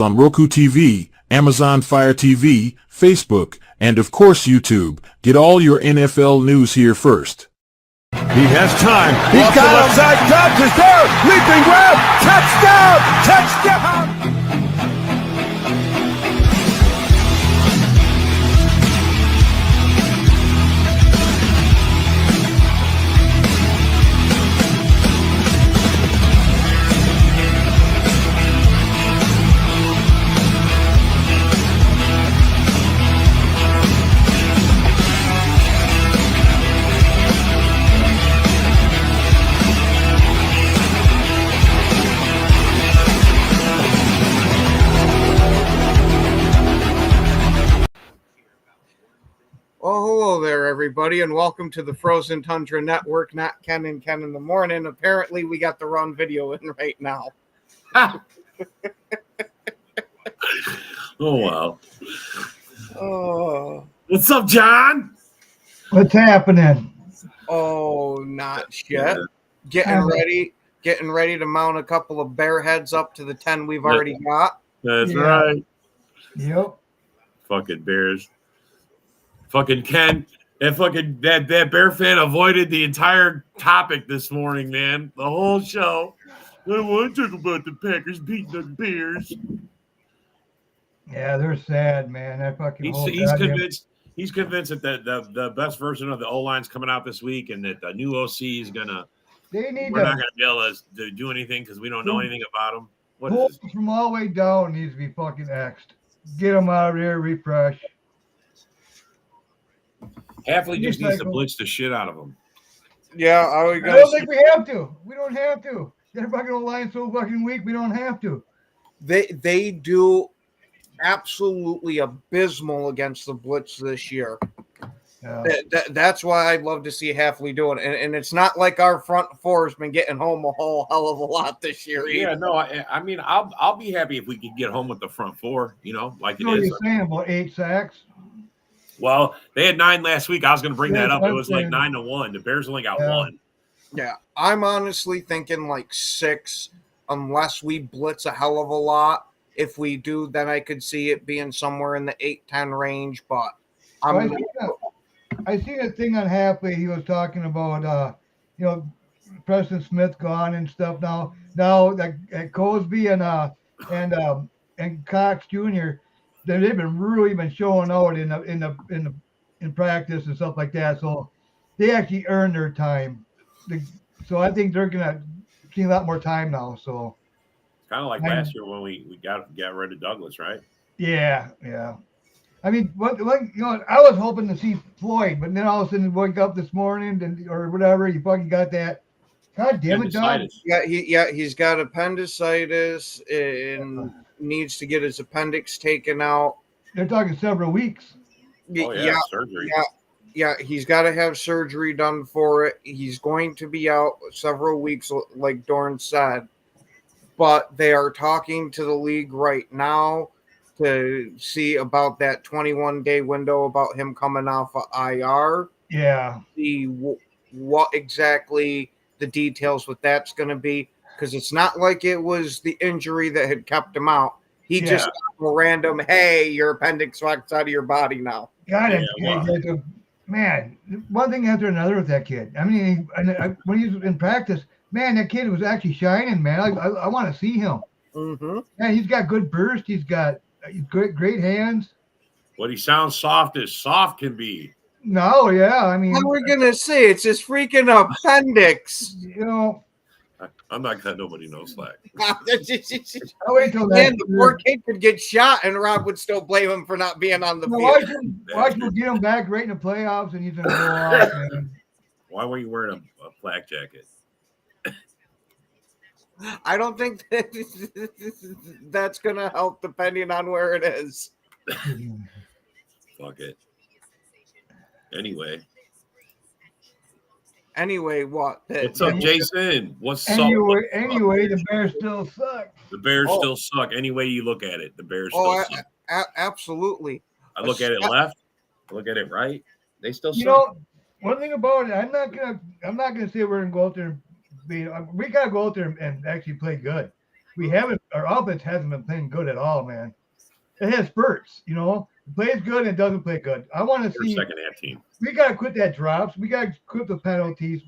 on Roku TV, Amazon Fire TV, Facebook, and of course YouTube. Get all your NFL news here first. He has time. He's got him. Side touch is there. Leaping grab. Touchdown. Touchdown. Well, hello there, everybody, and welcome to the Frozen Tundra Network, not Ken and Ken in the morning. Apparently, we got the wrong video in right now. Oh, wow. Oh. What's up, John? What's happening? Oh, not shit. Getting ready to mount a couple of bear heads up to the 10 we've already got. That's right. Yep. Fucking bears. Fucking Ken, that bear fan avoided the entire topic this morning, man. The whole show. I don't want to talk about the Packers beating the Bears. Yeah, they're sad, man. That fucking He's convinced that the best version of the O-line's coming out this week, and that the new OC is gonna. We're not gonna be able to do anything because we don't know anything about him. What is this? From all the way down needs to be fucking X'd. Get them out of here, refresh. Halfley just needs to blitz the shit out of him. Yeah, I don't think we have to. We don't have to. They're fucking line so fucking weak. We don't have to. They do absolutely abysmal against the blitz this year. Yeah. That's why I'd love to see Halfley doing it. And it's not like our front four has been getting home a whole hell of a lot this year. Yeah, no, I mean, I'll be happy if we could get home with the front four, like it is. What are you saying, about 8 sacks? Well, they had 9 last week. I was going to bring that up. It was like 9-1. The Bears only got 1. Yeah, I'm honestly thinking like 6, unless we blitz a hell of a lot. If we do, then I could see it being somewhere in the 8-10 range. But I seen a thing on Halfway. He was talking about, Preston Smith gone and stuff now. Now that Cosby and Cox Jr. They've been showing out in practice and stuff like that. So they actually earned their time. So I think they're gonna see a lot more time now. So kind of like last year when we got rid of Douglas, right? Yeah. I mean, I was hoping to see Floyd, but then all of a sudden wake up this morning or whatever, you fucking got that. God damn it, Doug. He's got appendicitis and needs to get his appendix taken out. They're talking several weeks. Surgery. Yeah, he's got to have surgery done for it. He's going to be out several weeks, like Dorn said. But they are talking to the league right now to see about that 21-day window about him coming off of IR. Yeah. See what exactly the details with that's going to be, because it's not like it was the injury that had kept him out. He just got a random, hey, your appendix walks out of your body now. Got it. Man, one thing after another with that kid. I mean, when he was in practice, man, that kid was actually shining, man. I want to see him. Mm-hmm. Man, he's got good burst. He's got great hands. What he sounds soft as soft can be. No, yeah. I mean, what we're going to say, it's his freaking appendix. I'm not cutting nobody no slack. I'll wait till that. The poor kid could get shot, and Rob would still blame him for not being on the field. Watch him get him back right in the playoffs, and he's going to go off, man. Why were you wearing a flak jacket? I don't think that's going to help depending on where it is. Fuck it. Anyway, what? What's up, Jason? What's up? Anyway, the Bears still suck. The Bears still suck. Any way you look at it, the Bears still suck. Absolutely. I look at it left. I look at it right. They still suck. One thing about it, I'm not gonna say we're gonna go out there and we gotta go out there and actually play good. We haven't our offense hasn't been playing good at all, man. It has spurts, you know. It plays good and it doesn't play good. I want to see second half team. We got to quit that drops. We got to quit the penalties.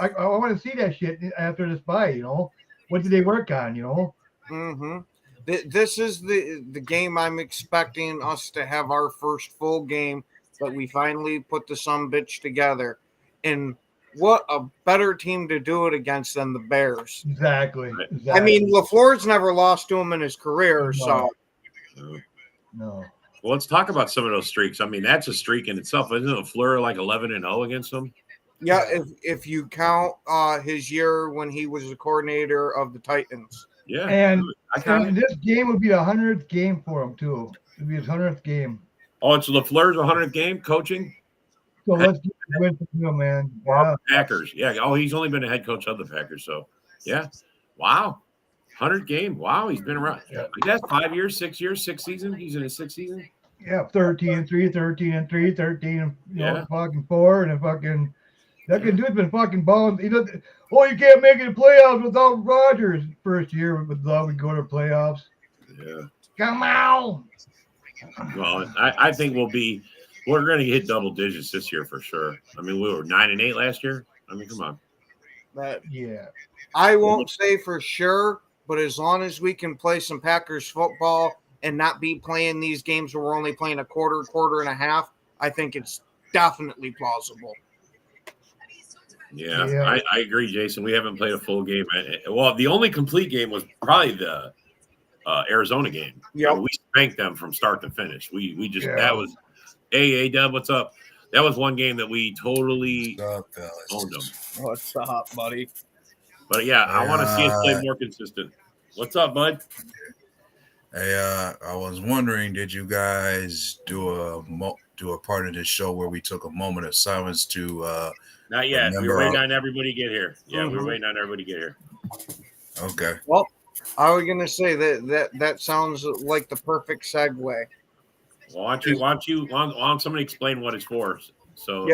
I want to see that shit after this bye, you know. What did they work on, you know? Mm-hmm. This is the game I'm expecting us to have our first full game that we finally put the sumbitch together. And what a better team to do it against than the Bears. Exactly. I mean, LaFleur's never lost to him in his career, so. No. Well, let's talk about some of those streaks. I mean, that's a streak in itself. Isn't LaFleur like 11-0 against them? Yeah, if you count his year when he was the coordinator of the Titans. Yeah. And this game would be the 100th game for him, too. It would be his 100th game. Oh, it's LaFleur's 100th game coaching? So let's get the win for him, man. Yeah. Packers. Yeah. Oh, he's only been a head coach of the Packers. So, yeah. Wow. 100 game. Wow. He's been around. Yeah. I guess 5 years, 6 years, 6 seasons. He's in his 6th season. Yeah. 13-3, 13-3, 13 fucking 4, and a fucking. That good dude's been fucking balling. He doesn't. Oh, you can't make it to playoffs without Rodgers. First year with love, we go to playoffs. Yeah. Come on. Well, I think we're going to hit double digits this year for sure. I mean, we were 9-8 last year. I mean, come on. Yeah. I won't say for sure, but as long as we can play some Packers football and not be playing these games where we're only playing a quarter and a half, I think it's definitely plausible. Yeah. I agree, Jason. We haven't played a full game. Well, the only complete game was probably the Arizona game. Yeah, we spanked them from start to finish. We just that was Dub, what's up? That was one game that we totally owned them. What's up, buddy? But yeah, I want to see us play more consistent. What's up, bud? Hey, I was wondering, did you guys do a part of this show where we took a moment of silence to not yet. We were waiting on everybody to get here. Yeah, we were waiting on everybody to get here. Okay. Well, I was gonna say that sounds like the perfect segue. Well, why don't somebody explain what it's for? So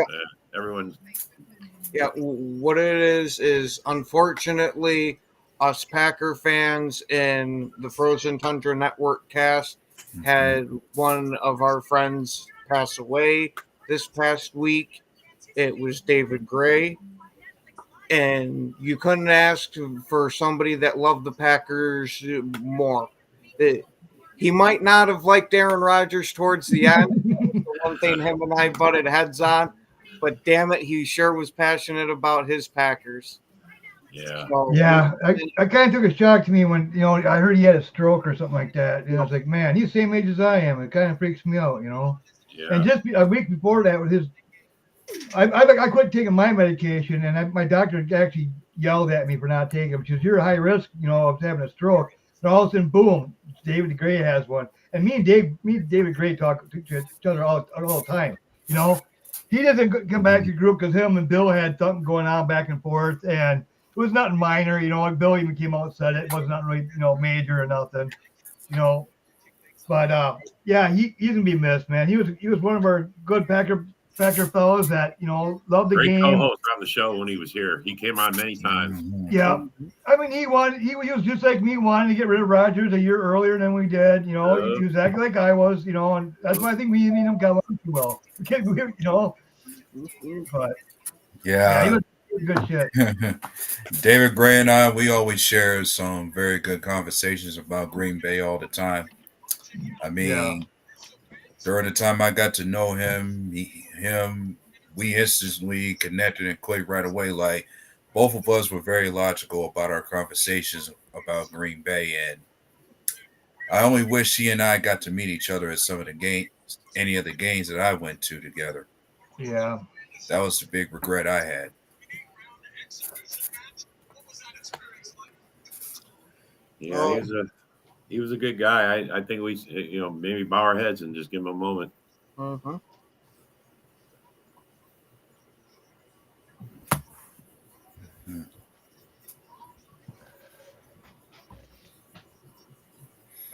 everyone. Yeah, what it is unfortunately us Packer fans in the Frozen Tundra Network cast had one of our friends pass away this past week. It was David Gray. And you couldn't ask for somebody that loved the Packers more. He might not have liked Aaron Rodgers towards the end. One thing him and I butted heads on. But damn it, he sure was passionate about his Packers. Yeah. So, I kind of took a shock to me when, I heard he had a stroke or something like that. And I was like, man, he's the same age as I am. It kind of freaks me out, Yeah. And just a week before that with his I quit taking my medication, and my doctor actually yelled at me for not taking it, because you're high risk, of having a stroke. And all of a sudden, boom, David Gray has one. And me and David Gray talk to each other all the time. He doesn't come back to the group because him and Bill had something going on back and forth, and it was nothing minor. Bill even came out and said it. It was not really, major or nothing. But he's gonna be missed, man. He was one of our good Packer fellows that loved the game. Great co-host on the show when he was here. He came on many times. Yeah, I mean he was just like me, wanting to get rid of Rodgers a year earlier than we did. He was exactly like I was. And that's why I think we and him got along too well. But he was good shit. David Gray and I, we always share some very good conversations about Green Bay all the time. I mean, during the time I got to know him, we instantly connected and clicked right away. Like, both of us were very logical about our conversations about Green Bay, and I only wish he and I got to meet each other at some of the games, any of the games that I went to together. Yeah, that was the big regret I had. Yeah, he was a good guy. I think we, maybe bow our heads and just give him a moment. Mm-hmm.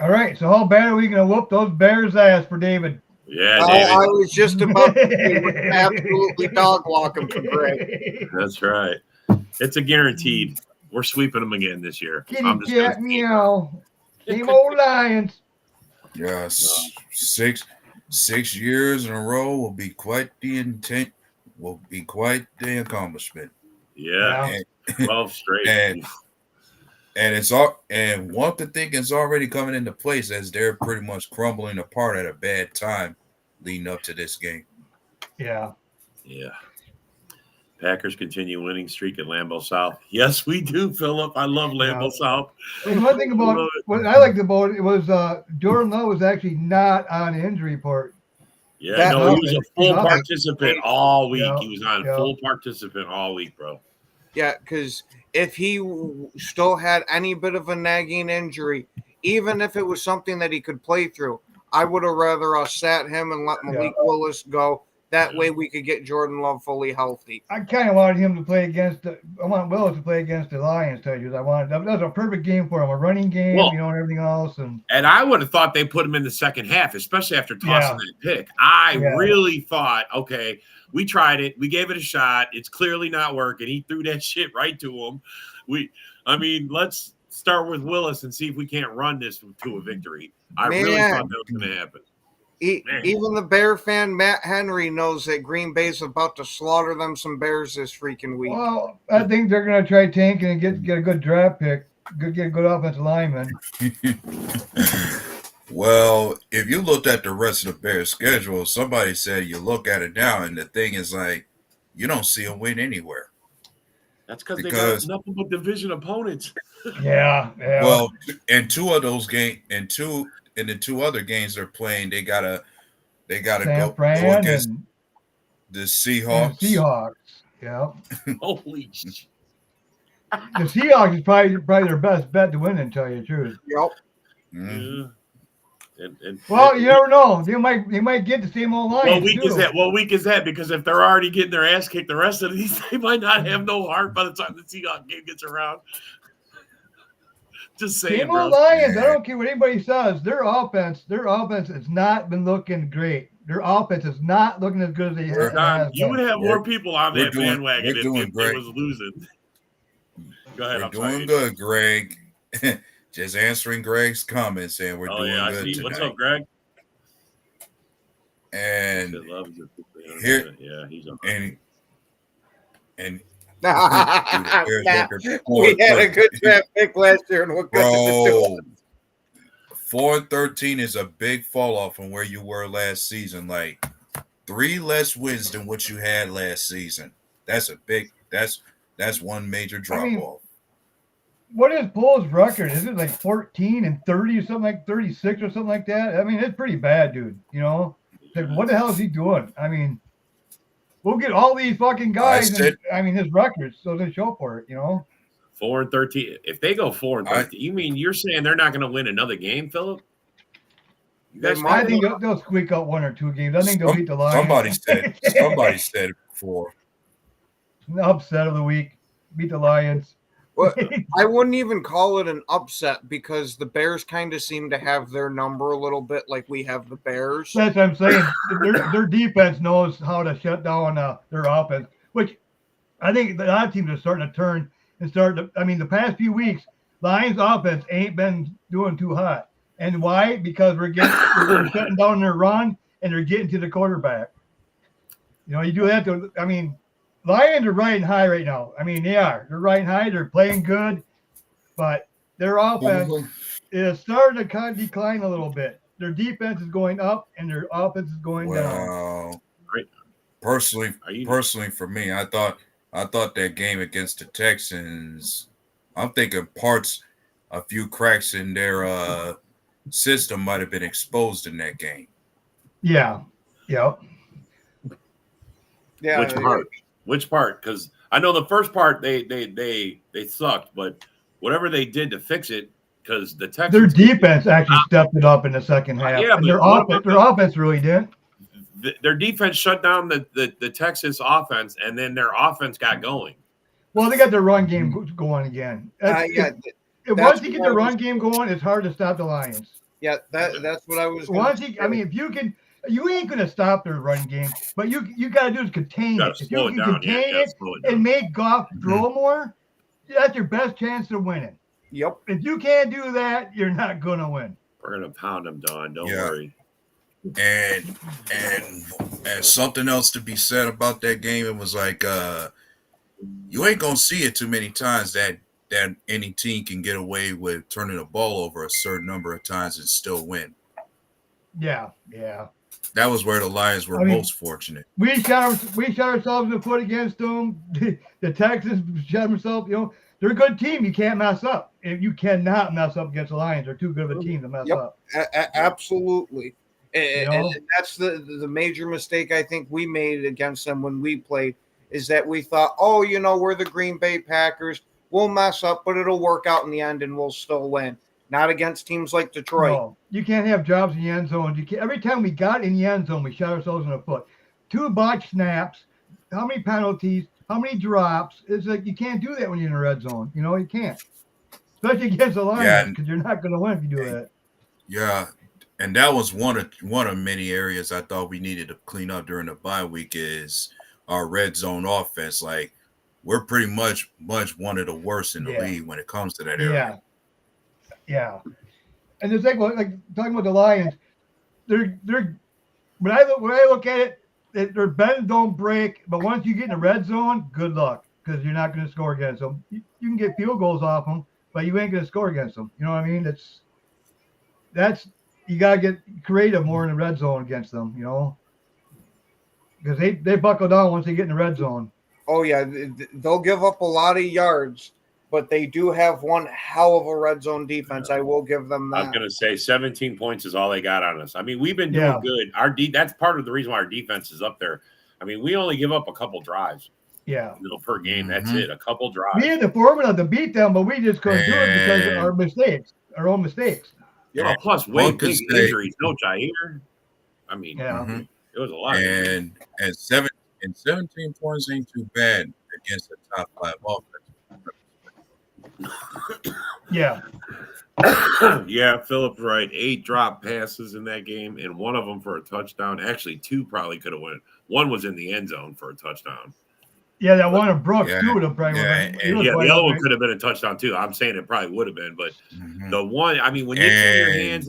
All right, so how bad are we going to whoop those Bears' ass for David? Yeah, David. I was just about to absolutely dog walk him for Gray. That's right. It's a guaranteed. We're sweeping them again this year. Kitty cat meow. Same old Lions. Yes, 6 years in a row will be quite the intent. Will be quite the accomplishment. Yeah, Yeah. And 12 straight. and and it's all and one could think it's already coming into place as they're pretty much crumbling apart at a bad time leading up to this game. Yeah. Yeah. Packers continue winning streak at Lambeau South. Yes, we do, Philip. I love Lambeau South. And one thing about what I liked about it was Jordan Love was actually not on the injury report. Yeah, no, he was a full He's participant all week. Yeah, He was on yeah. full participant all week, bro. Yeah, because if he still had any bit of a nagging injury, even if it was something that he could play through, I would have rather us sat him and let Malik Willis go. That way we could get Jordan Love fully healthy. I kind of wanted him to play against I want Willis to play against the Lions, tell you. That was a perfect game for him, a running game, Well, and everything else. And I would have thought they put him in the second half, especially after tossing that pick. I really thought, okay, we tried it. We gave it a shot. It's clearly not working. He threw that shit right to him. Let's start with Willis and see if we can't run this to a victory. I really thought that was going to happen. Even the Bear fan, Matt Henry, knows that Green Bay's about to slaughter them some Bears this freaking week. Well, I think they're going to try tanking and get a good draft pick, get a good offensive lineman. Well, if you looked at the rest of the Bears' schedule, somebody said you look at it now, and the thing is like you don't see a win anywhere. That's because they got nothing but division opponents. Yeah. Well, in two of those games, in the two other games they're playing, they gotta go against the Seahawks. The Seahawks, yeah. Holy shit. The Seahawks is probably their best bet to win, and tell you the truth. Yep. Mm-hmm. Well, you never know. They might get the same old Lions. What week is that? Because if they're already getting their ass kicked the rest of these, they might not have no heart by the time the Seahawks game gets around. Just saying, same old Lions. I don't care what anybody says. Their offense has not been looking great. Their offense is not looking as good as they have. You would have more people on that bandwagon if they was losing. Go ahead. We're doing good, Greg. Just answering Greg's comments, saying we're doing good tonight. What's up, Greg? And here, he's on. And we had a good draft pick last year, and what good did it do? 4-13 is a big fall off from where you were last season. Like 3 less wins than what you had last season. That's one major drop off. What is Bull's record? Is it like 14-30 or something, like 36 or something like that? I mean, it's pretty bad, dude. Like, what the hell is he doing? I mean, we'll get all these fucking guys. His records, so they show for it. 4-13. If they go 4-13, you mean you're saying they're not going to win another game, Philip? I think they'll squeak out 1 or 2 games. I think they'll beat the Lions. Somebody said it before. The upset of the week, beat the Lions. Well, I wouldn't even call it an upset because the Bears kind of seem to have their number a little bit like we have the Bears. That's what I'm saying. Their defense knows how to shut down their offense, which I think a lot of teams are starting to turn and the past few weeks, Lions offense ain't been doing too hot. And why? Because we're shutting down their run and they're getting to the quarterback. You do that Lions are riding high right now. I mean, they are. They're riding high. They're playing good, but their offense is starting to kind of decline a little bit. Their defense is going up, and their offense is going down. Personally, for me, I thought that game against the Texans, I'm thinking a few cracks in their system might have been exposed in that game. Yeah. Yep. Yeah. Which part? Because I know the first part they sucked, but whatever they did to fix it, because the Texans, their defense actually stepped it up in the second half. Yeah, and their offense really didn't. Their defense shut down the Texas offense, and then their offense got going. Well, they got their run game going again. Once you get the run game going, it's hard to stop the Lions. Yeah, that's what I was. If you can. You ain't going to stop their run game, but you got to do is contain it. If you can contain it and make Goff throw more, that's your best chance of winning. Yep. If you can't do that, you're not gonna win. We're gonna pound them, Don. Don't Yeah. worry. And something else to be said about that game, it was like you ain't gonna see it too many times that any team can get away with turning the ball over a certain number of times and still win. Yeah. That was where the Lions were most fortunate. We shot ourselves in the foot against them. The Texans shot themselves. They're a good team. You can't mess up. You cannot mess up against the Lions. They're too good of a team to mess up. Absolutely. And that's the major mistake I think we made against them when we played, is that we thought, we're the Green Bay Packers. We'll mess up, but it'll work out in the end and we'll still win. Not against teams like Detroit. No, you can't have jobs in the end zone. Every time we got in the end zone, we shot ourselves in the foot. 2 botched snaps, how many penalties, how many drops. It's like you can't do that when you're in the red zone. You can't. Especially against the Lions, because you're not going to win if you do that. Yeah, and that was one of many areas I thought we needed to clean up during the bye week is our red zone offense. Like, we're pretty much one of the worst in the league when it comes to that area. Yeah. And the thing, like talking about the Lions, they're when I look at it, their bends don't break. But once you get in the red zone, good luck, because you're not going to score against them. You can get field goals off them, but you ain't going to score against them. You know what I mean? You got to get creative more in the red zone against them. Because they buckle down once they get in the red zone. Oh yeah, they'll give up a lot of yards, but they do have one hell of a red zone defense. I will give them that. I was going to say 17 points is all they got on us. I mean, we've been doing good. That's part of the reason why our defense is up there. I mean, we only give up a couple drives. Yeah. Per game. That's it. A couple drives. We had the formula to beat them, but we just couldn't do it because of our mistakes, our own mistakes. Yeah. Plus, big injuries. No Jair. I mean, it was a lot. And 17 points ain't too bad against the top 5 offense. Yeah. Yeah, Philip's right. 8 drop passes in that game, and one of them for a touchdown. Actually, 2 probably could have went. One was in the end zone for a touchdown. Yeah, that one of Brooks too would have probably. The other one could have been a touchdown too. I'm saying it probably would have been, but the one. I mean, when you're in your hands.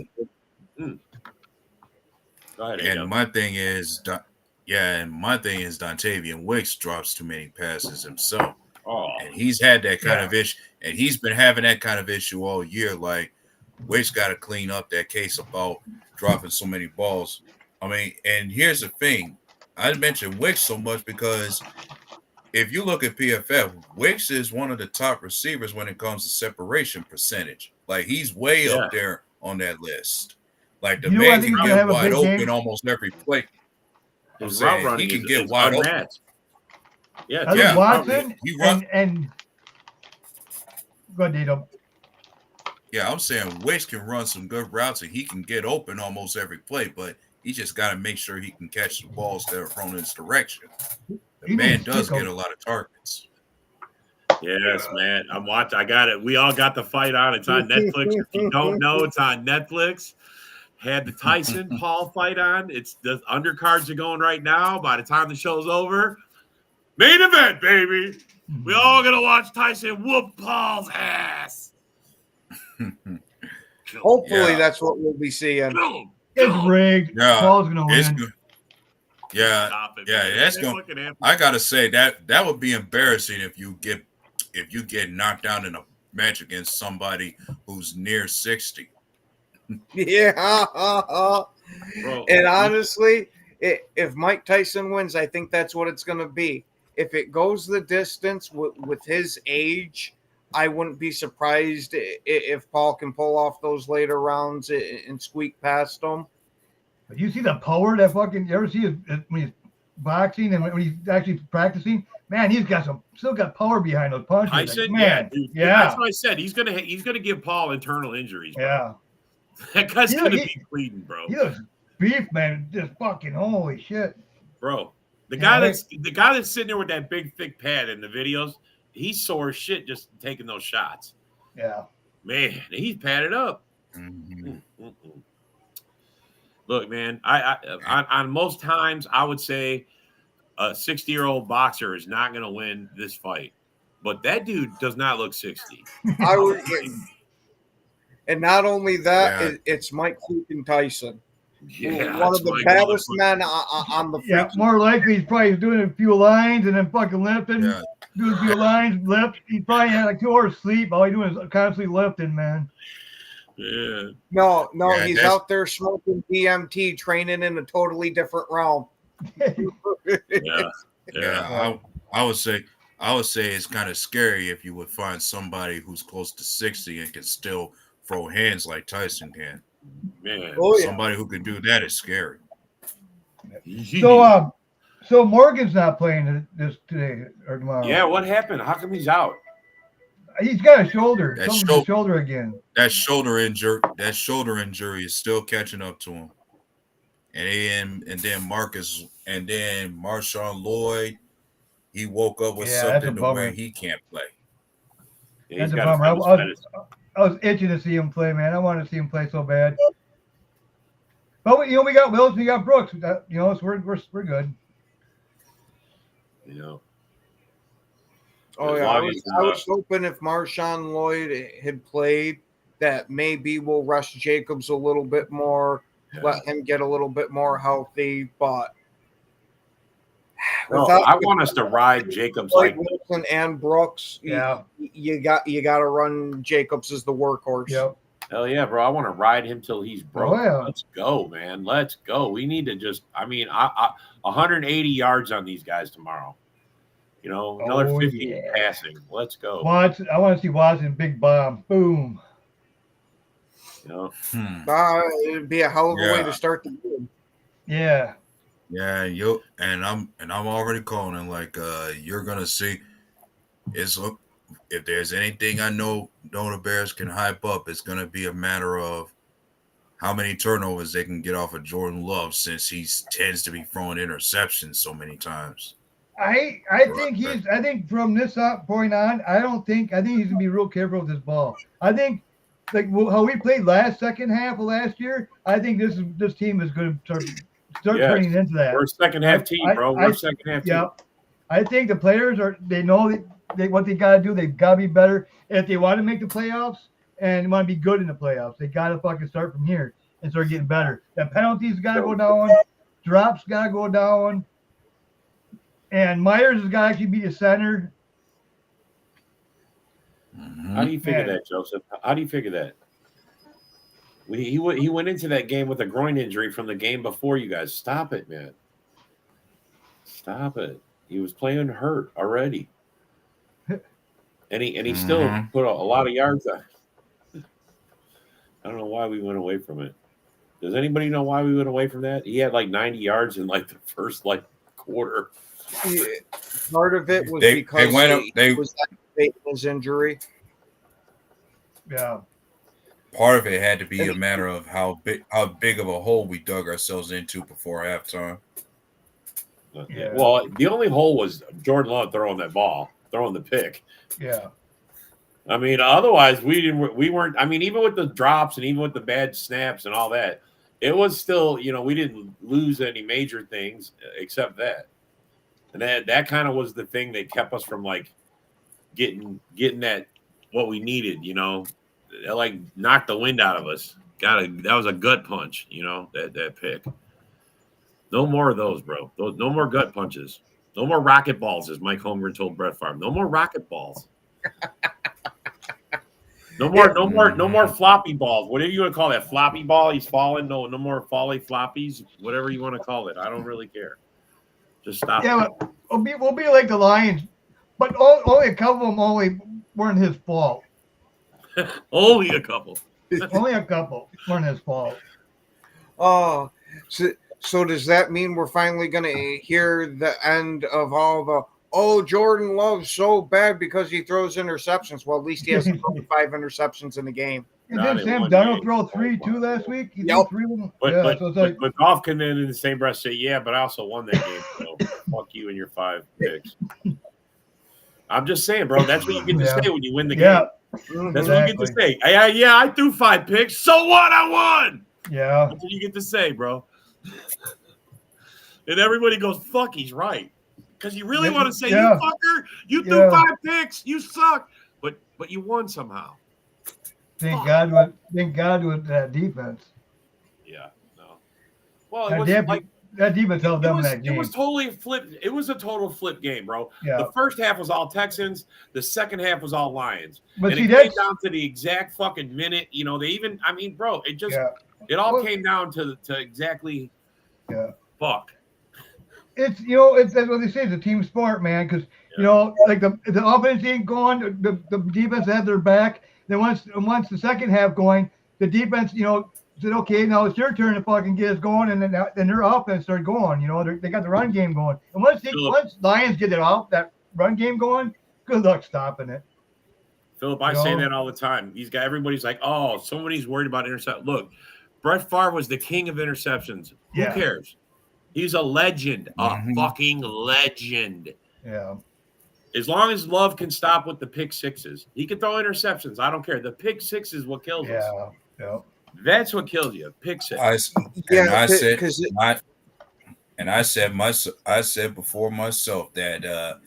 Go ahead. And my thing is, Dontavian Wicks drops too many passes himself. And he's had that kind of issue, and he's been having that kind of issue all year. Like, Wicks got to clean up that case about dropping so many balls. I mean, and here's the thing. I mentioned Wicks so much because if you look at PFF, Wicks is one of the top receivers when it comes to separation percentage. Like, he's way up there on that list. Like, the man can get wide open almost every play. His route running, he can get wide open. Yeah, Watson and go ahead, Dito. Yeah, I'm saying Wicks can run some good routes and he can get open almost every play, but he just got to make sure he can catch the balls that are thrown in his direction. The man does get a lot of targets. Yes, man. I'm watching. I got it. We all got the fight on. It's on Netflix. If you don't know, it's on Netflix. Had the Tyson Paul fight on. It's the undercards are going right now. By the time the show's over, main event, baby. We all gonna watch Tyson whoop Paul's ass. Hopefully, that's what we'll be seeing. It's rigged. Yeah, Paul's gonna win. That's going. I gotta say that would be embarrassing if you get knocked down in a match against somebody who's near 60. Yeah. Bro, and honestly, if Mike Tyson wins, I think that's what it's going to be. If it goes the distance with his age, I wouldn't be surprised if Paul can pull off those later rounds and squeak past him. But you see the power that fucking, you ever see when he's boxing and when he's actually practicing? Man, he's got still got power behind those punches. Tyson, like, man, dude, yeah. That's what I said. He's gonna give Paul internal injuries. Bro. Yeah. That guy's gonna be bleeding, bro. He looks beef, man. Just fucking holy shit, bro. The guy that's sitting there with that big thick pad in the videos, he's sore as shit just taking those shots. Yeah, man, he's padded up. Look, man, I on most times I would say a 60-year-old boxer is not gonna win this fight. but that dude does not look 60. I would, and not only that, Yeah. it's Mike freaking Tyson. Yeah, One that's of the my baddest motherfucker. men on the Yeah, freaking. more likely he's probably doing a few lines and then fucking lifting, Yeah. doing a few lines, lift. He probably had like 2 hours sleep. All he's doing is constantly lifting, man. Yeah. No, Yeah, he's that's- out there smoking DMT, training in a totally different realm. Yeah. Yeah, I would say it's kind of scary if you would find somebody who's close to 60 and can still throw hands like Tyson can. Man. Oh yeah. Somebody who can do that is scary. So Morgan's not playing this today or tomorrow. Yeah, what happened? How come he's out? He's got a shoulder. That Something with the shoulder again. That shoulder injury is still catching up to him. And then Marshawn Lloyd, he woke up with something to where he can't play. Yeah, That's he's a got bummer. to find his medicine. I was itching to see him play, man. I wanted to see him play so bad. But we got Wills, we got Brooks. So we're good. You know. Oh As yeah, long as I was hoping if Marshawn Lloyd had played, that maybe we'll rush Jacobs a little bit more, let him get a little bit more healthy. But no, I want us to ride Jacobs like Wilson and Brooks. Yeah, you got to run Jacobs as the workhorse. Yep. Hell yeah, bro! I want to ride him till he's broke. Oh, yeah. Let's go, man. Let's go. We need to just. I mean, 180 yards on these guys tomorrow. You know, another 50 passing. Let's go. Watson, I want to see Watson big bomb. Boom. You know, It'd be a hell of a way to start the game. Yeah. Yeah, I'm already calling it like you're gonna see. If there's anything I know the Bears can hype up, it's gonna be a matter of how many turnovers they can get off of Jordan Love, since he tends to be throwing interceptions so many times. I think from this point on, I think he's gonna be real careful with his ball. I think like how we played second half of last year, I think this team is going to start turning into that. We're a second half team, bro. We're a second half team. Yeah, I think the players they know what they got to do. They've got to be better if they want to make the playoffs and want to be good in the playoffs. They got to fucking start from here and start getting better. The penalties got to go down, drops got to go down, and Myers has got to actually be the center. How do you figure that, Joseph? How do you figure that? He went into that game with a groin injury from the game before you guys. Stop it, man. Stop it. He was playing hurt already. And he still put a lot of yards on. I don't know why we went away from it. Does anybody know why we went away from that? He had like 90 yards in like the first quarter. Yeah, part of it was because he was aggravating his injury. Yeah. Part of it had to be a matter of how big of a hole we dug ourselves into before halftime. Yeah. Well, the only hole was Jordan Love throwing the pick. Yeah. I mean, otherwise we weren't. I mean, even with the drops and even with the bad snaps and all that, it was still, we didn't lose any major things except that. And that kind of was the thing that kept us from like getting that what we needed, It like knocked the wind out of us. That was a gut punch, that pick. No more of those, bro. No more gut punches. No more rocket balls, as Mike Holmgren told Brett Favre. No more rocket balls. No more floppy balls. Whatever you want to call that, floppy ball. He's falling. No more floppies. Whatever you want to call it. I don't really care. Just stop. Yeah, but we'll be like the Lions, but only a couple of them weren't his fault. Only a couple. Only a couple weren't his fault. Oh, so does that mean we're finally going to hear the end of all the, Jordan Love's so bad because he throws interceptions? Well, at least he has 5 interceptions in the game. And then Sam Darnold throw 3 too last week. He threw 3 of them. But Goff can then in the same breath say, "Yeah, but I also won that game. So fuck you and your 5 picks." I'm just saying, bro. That's what you get to say when you win the game. That's what you get to say. Yeah, I threw 5 picks. So what? I won. Yeah. That's what you get to say, bro. And everybody goes, "Fuck, he's right." because you really want to say, Yeah. you fucker, you threw Yeah. 5 picks, you suck. But you won somehow. Thank God with that defense. Yeah, no. Well, it That, was defense, that defense held them in that it game. was totally flipped. It was a total flip game, bro. Yeah. The first half was all Texans. The second half was all Lions. But and see, it that's came down to the exact fucking minute. You know, they even, I mean, bro, it just, yeah. it all Well, came down to exactly yeah. fuck. It's that's what they say. It's a team sport, man. Because like the offense ain't going, the defense had their back. Then once the second half going, the defense said, okay, now it's your turn to fucking get us going, and then their offense started going. They got the run game going, and once Lions get that run game going, good luck stopping it. Philip, I say that all the time. Everybody's like, oh, somebody's worried about intercept. Look, Brett Favre was the king of interceptions. Who cares? He's a legend, a fucking legend. Yeah. As long as Love can stop with the pick sixes, he can throw interceptions. I don't care. The pick six is what kills us. Yeah. That's what kills you. Pick six. I said before myself that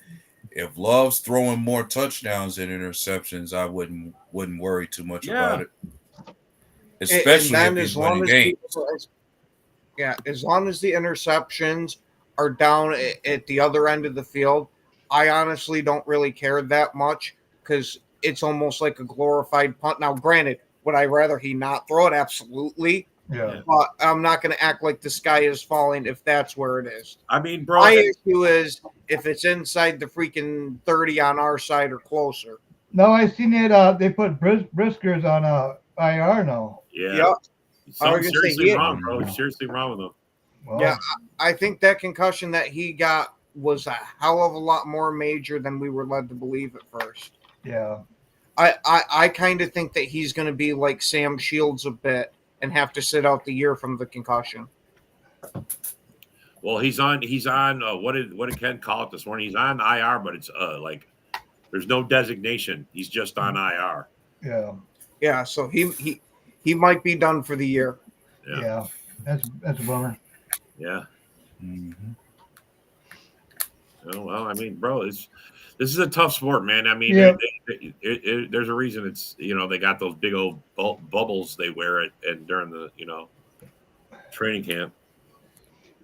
if Love's throwing more touchdowns than interceptions, I wouldn't worry too much about it. Especially if he's winning games. As long as the interceptions are down at the other end of the field, I honestly don't really care that much because it's almost like a glorified punt. Now, granted, would I rather he not throw it? Absolutely. Yeah. But I'm not going to act like the sky is falling if that's where it is. I mean, bro. My issue is if it's inside the freaking 30 on our side or closer. No, I seen it. They put Briskers on IR now. Yeah. Yep. Something's seriously wrong, bro. Seriously wrong with him. Well, yeah, I think that concussion that he got was a hell of a lot more major than we were led to believe at first. Yeah. I kind of think that he's going to be like Sam Shields a bit and have to sit out the year from the concussion. Well, he's on. What did Ken call it this morning? He's on IR, but it's like there's no designation. He's just on IR. Yeah. Yeah. So he might be done for the year. Yeah. That's a bummer. Yeah. Mm-hmm. Oh, well, I mean, bro, this is a tough sport, man. I mean, there's a reason it's they got those big old bubbles they wear and during the training camp.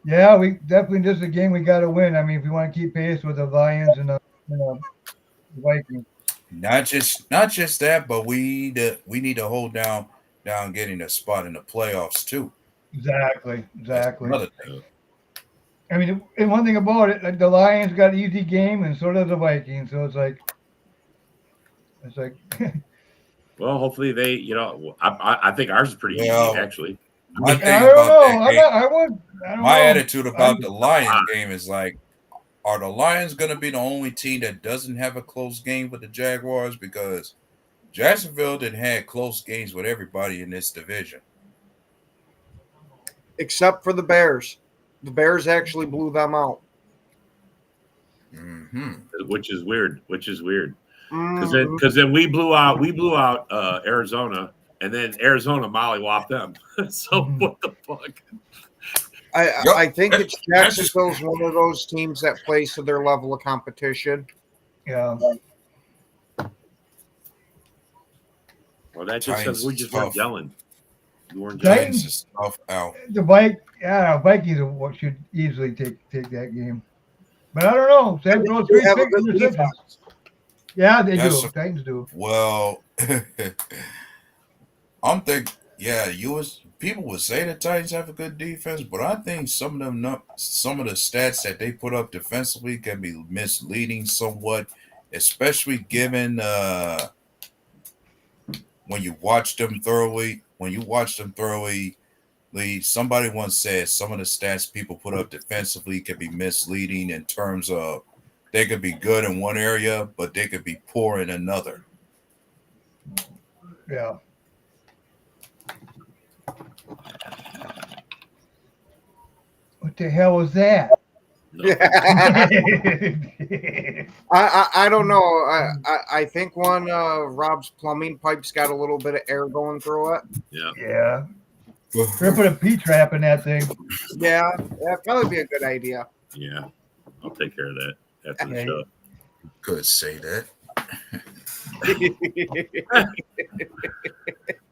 Yeah, we definitely this is a game we got to win. I mean, if we want to keep pace with the Lions and the Vikings. Not just that, but we need to hold down getting a spot in the playoffs too. Exactly. Another thing. I mean, and one thing about it, like the Lions got an easy game, and so does the Vikings. So it's like. Well, hopefully they, I think ours is pretty easy actually. My thing I don't know. My attitude about the Lions game is like, are the Lions going to be the only team that doesn't have a close game with the Jaguars? Because Jacksonville didn't have close games with everybody in this division. Except for the Bears. The Bears actually blew them out. Mm-hmm. Which is weird. Because then we blew out Arizona, and then Arizona mollywopped them. So what the fuck? I think it's Jacksonville's one of those teams that plays to their level of competition. Yeah. Well, that just says we just weren't yelling. You weren't Titans is tough out. The Vikings should easily take that game, but I don't know. Sam throws 3 picks. Yeah, they do. Titans do. Well, I'm thinking. Yeah, people would say the Titans have a good defense, but I think some of the stats that they put up defensively can be misleading somewhat, especially given when you watch them thoroughly. Somebody once said some of the stats people put up defensively can be misleading in terms of they could be good in one area, but they could be poor in another. Yeah. What the hell was that? No. I don't know. I think Rob's plumbing pipe's got a little bit of air going through it. Yeah. Yeah. We're gonna put a P-trap in that thing. Yeah, that'd probably be a good idea. Yeah. I'll take care of that after the Yeah. show. Could say that.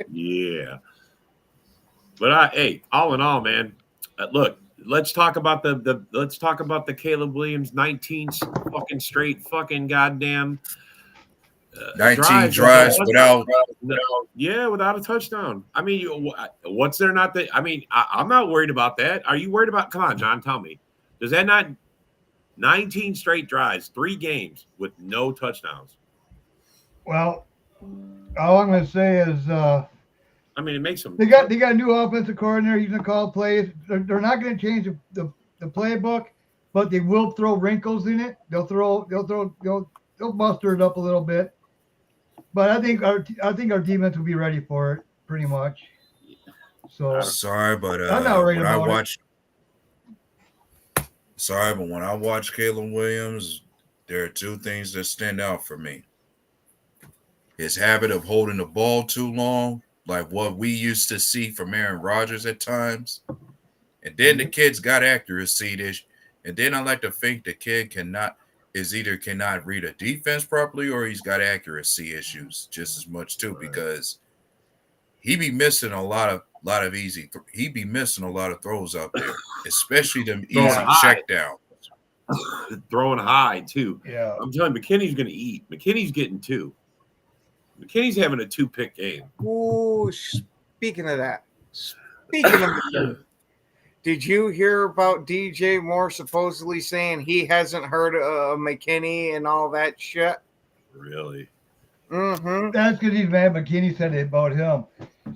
Yeah. But hey, all in all, man, look, let's talk about the Caleb Williams 19 fucking straight fucking goddamn 19 drives. drives without. Without a touchdown. I mean, what's there not that? I mean, I'm not worried about that. Are you worried about? Come on, John, tell me. Does that not 19 straight drives, 3 games with no touchdowns? Well, all I'm going to say is I mean, it makes them. they got a new offensive coordinator. He's going to call plays. They're not going to change the playbook, but they will throw wrinkles in it. They'll muster it up a little bit. But I think our defense will be ready for it pretty much. So Sorry, but I'm not worried when I about watch. Sorry, but when I watch Caleb Williams, there are 2 things that stand out for me. His habit of holding the ball too long, like what we used to see from Aaron Rodgers at times. And then the kid's got accuracy. And then I like to think the kid cannot read a defense properly, or he's got accuracy issues just as much too, because he be missing a lot of he be missing a lot of throws out there, especially them easy check downs. Throwing high too. yeah, I'm telling you, McKinney's going to eat. McKinney's getting 2. McKinney's having a 2-pick game. Ooh, speaking of that, did you hear about DJ Moore supposedly saying he hasn't heard of McKinney and all that shit? Really? Mm-hmm. that's because he's mad. McKinney said it about him.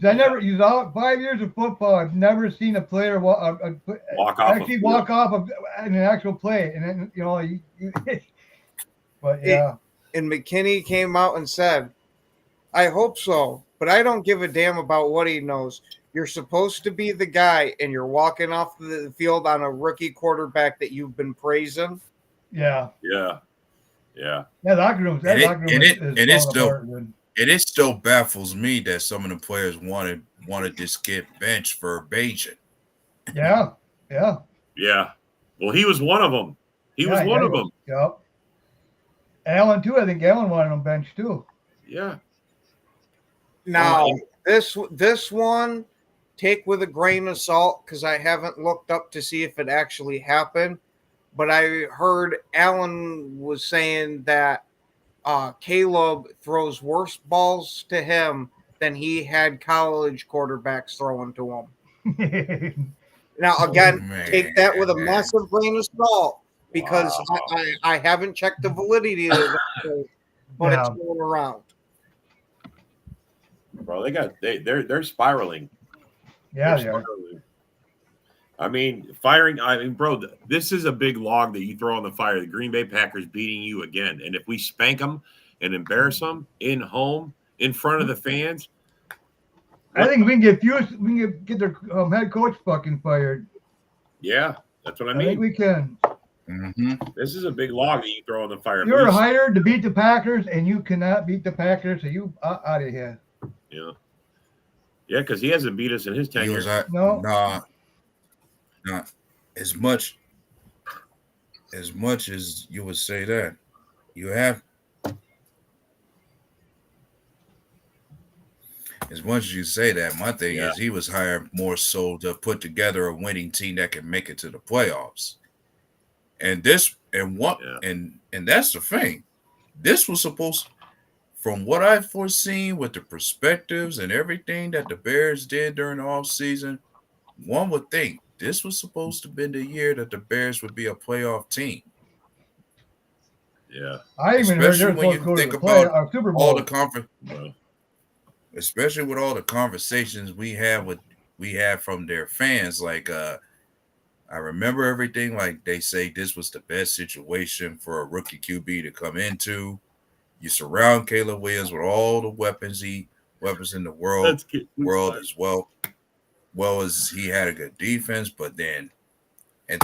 He's all 5 years of football. I've never seen a player walk off of an actual play, and then but yeah. And McKinney came out and said, "I hope so, but I don't give a damn about what he knows. You're supposed to be the guy, and you're walking off the field on a rookie quarterback that you've been praising." Yeah. Yeah. That locker room. It still baffles me that some of the players wanted this kid benched for Bajan. Yeah. Well, he was one of them. He was one of them. Yep. Allen too. I think Allen wanted him benched too. Yeah. Now this one, take with a grain of salt, because I haven't looked up to see if it actually happened. But I heard Allen was saying that Caleb throws worse balls to him than he had college quarterbacks throwing to him. Now, again, take that with a massive grain of salt, because I haven't checked the validity of it, but it's going around. Bro, they're spiraling. Yeah, they're spiraling. I mean, bro, this is a big log that you throw on the fire. The Green Bay Packers beating you again. And if we spank them and embarrass them in front of the fans, I think we can get their head coach fucking fired. Yeah, that's what I mean. I think we can. Mm-hmm. This is a big log that you throw on the fire. You're hired to beat the Packers, and you cannot beat the Packers, so you out of here. Yeah, because he hasn't beat us in his tenure. Not as much as you would say that. You have as much as you say that. My thing is he was hired more so to put together a winning team that can make it to the playoffs. And that's the thing. This was supposed, from what I've foreseen with the perspectives and everything that the Bears did during the offseason, one would think this was supposed to have been the year that the Bears would be a playoff team. Yeah. I even heard they're supposed to go to the Super Bowl. All the especially with all the conversations we have from their fans. Like I remember everything, like they say this was the best situation for a rookie QB to come into. You surround Caleb Williams with all the weapons in the world as well. Well as he had a good defense, but then and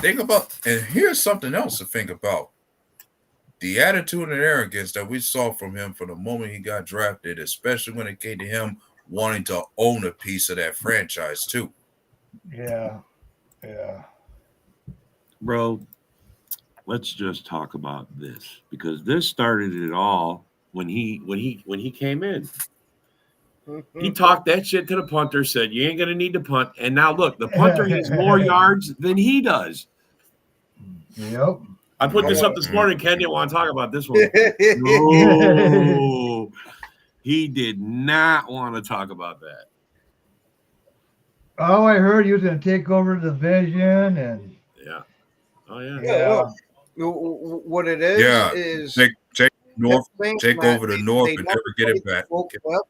here's something else to think about. The attitude and arrogance that we saw from him from the moment he got drafted, especially when it came to him wanting to own a piece of that franchise too. Yeah. Bro, let's just talk about this because this started it all when he came in. He talked that shit to the punter, said, "You ain't gonna need to punt." And now look, the punter has more yards than he does. Yep. I put this up this morning. Ken didn't want to talk about this one. No, he did not want to talk about that. Oh, I heard he was going to take over the division, and Yeah. Oh yeah. yeah. What it is Yeah, is take North, thing take that over the North, they and never never get it played back. the full clip.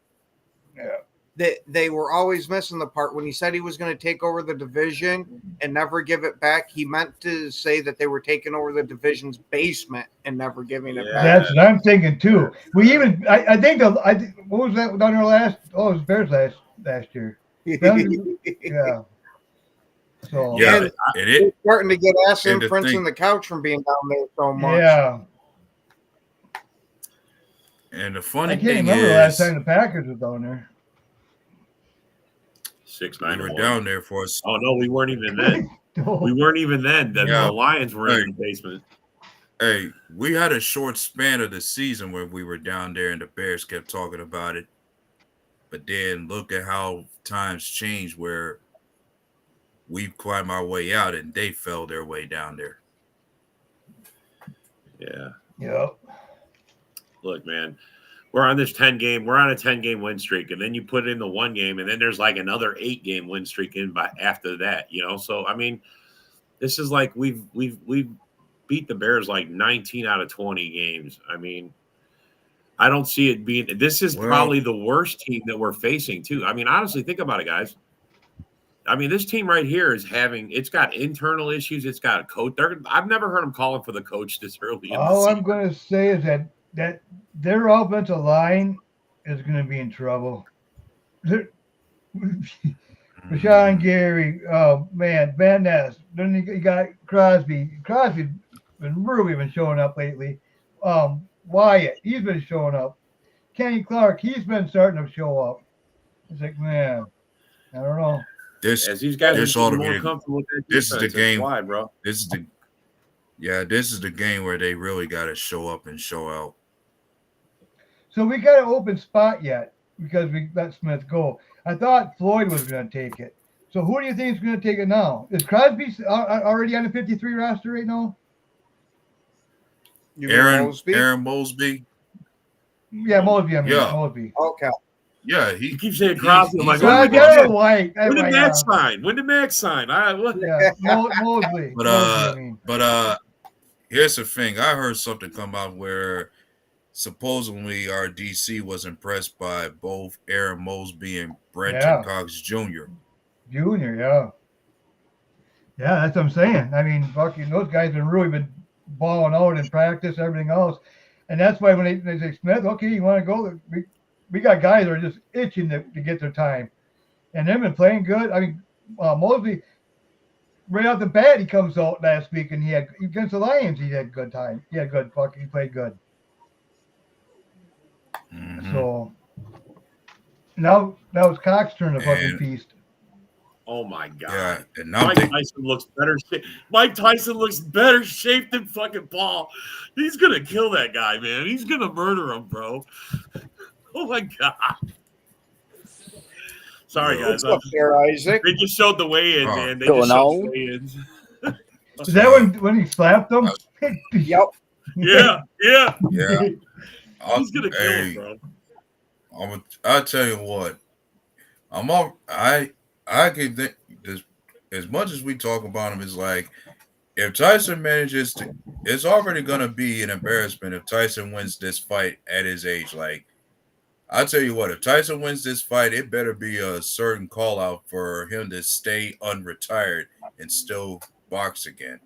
They were always missing the part when he said he was going to take over the division and never give it back. He meant to say that they were taking over the division's basement and never giving it back. That's what I'm thinking too. We even, I think, what was that done our last? Oh, it was Bears last year. Yeah. So Yeah, and and it's starting to get ass and the imprints thing- in the couch from being down there so much. yeah. And the I funny can't thing remember the last is, time the Packers were down there. 6-9. we were down there for us. Oh no, we weren't even then. We weren't even then. The Lions were in the basement. Hey, we had a short span of the season where we were down there and the Bears kept talking about it. But then look at how times changed where we've climbed our way out and they fell their way down there. Yeah. Yep. Look, man, we're on a 10-game win streak, and then you put in the one game, and then there's like another 8-game win streak in by after that, you know. So I mean, this is like we've beat the Bears like 19 out of 20 games. I mean, I don't see it being. This is probably the worst team that we're facing too. I mean, honestly, think about it, guys. I mean, this team right here it's got internal issues. It's got a coach. I've never heard them calling for the coach this early. All I'm going to say is that their offensive line is going to be in trouble. Rashawn Gary, oh man, Van Ness. Then you got Crosby. Crosby's been showing up lately. Wyatt, he's been showing up. Kenny Clark, he's been starting to show up. It's like, man, I don't know. As these guys are more comfortable with that this defense, is the game. Why, bro? This is the game where they really got to show up and show out. So we got an open spot yet because we let Smith go. I thought Floyd was going to take it. So who do you think is going to take it now? Is Crosby already on the 53 roster right now? Aaron Mosby. Yeah, Mosby. Mosby. Okay. Yeah, he keeps saying Crosby. I'm like, when did Max sign? When did Max sign? Yeah, Mosby. But here's the thing. I heard something come out where supposedly our DC was impressed by both Aaron Mosby and Brenton Cox Jr. Yeah, that's what I'm saying. I mean, fucking those guys have really been balling out in practice, everything else, and that's why when they say Smith, okay, you want to go? We got guys that are just itching to get their time, and they've been playing good. I mean, Mosby, right off the bat, he comes out last week and he had against the Lions. He had good time. He played good. Mm-hmm. So now it's Cox's turn to fucking feast. Oh my god! Yeah, and Mike Tyson looks better. Mike Tyson looks better shaped than fucking Paul. He's gonna kill that guy, man. He's gonna murder him, bro. Oh my god! Sorry, guys. What's up there, Isaac? They just showed the weigh-in, man. They Going just showed on? the weigh-ins. Is that when he slapped him? Yep. Yeah. He's gonna kill him, bro. I'll tell you what. I can think this, as much as we talk about him, is like if Tyson manages to, it's already gonna be an embarrassment if Tyson wins this fight at his age. Like, I'll tell you what, if Tyson wins this fight, it better be a certain call out for him to stay unretired and still box again.